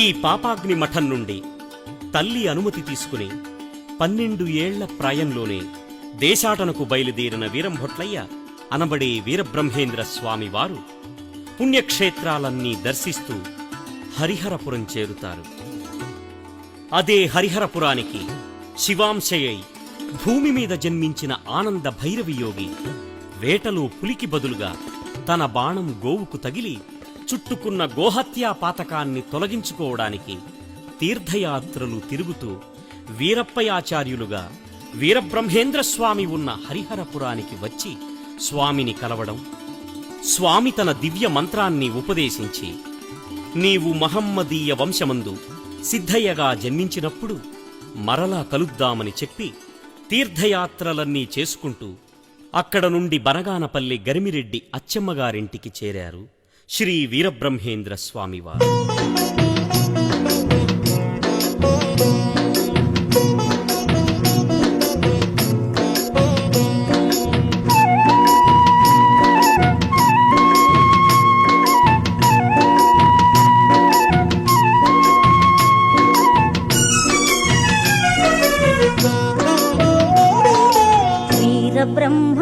ఈ పాపాగ్ని మఠం నుండి తల్లి అనుమతి తీసుకుని 12 ఏళ్ల ప్రాయంలోనే దేశాటనకు బయలుదేరిన వీరంభొట్లయ్య అనబడే వీరబ్రహ్మేంద్ర స్వామివారు పుణ్యక్షేత్రాలన్నీ దర్శిస్తూ హరిహరపురం చేరుతారు. అదే హరిహరపురానికి శివాంశయై భూమి మీద జన్మించిన ఆనంద భైరవియోగి వేటలో పులికి బదులుగా తన బాణం గోవుకు తగిలి చుట్టుకున్న గోహత్యా పాతకాన్ని తొలగించుకోవడానికి తీర్థయాత్రలు తిరుగుతూ వీరప్పయాచార్యులుగా వీరబ్రహ్మేంద్ర స్వామి ఉన్న హరిహరపురానికి వచ్చి స్వామిని కలవడం, స్వామి తన దివ్య మంత్రాన్ని ఉపదేశించి, నీవు మహమ్మదీయ వంశమందు సిద్ధయ్యగా జన్మించినప్పుడు మరలా కలుద్దామని చెప్పి తీర్థయాత్రలన్నీ చేసుకుంటూ అక్కడ నుండి బనగానపల్లి గరిమిరెడ్డి అచ్చమ్మగారింటికి చేరారు శ్రీ వీరబ్రహ్మేంద్ర స్వామివారు. బ్రహ్మ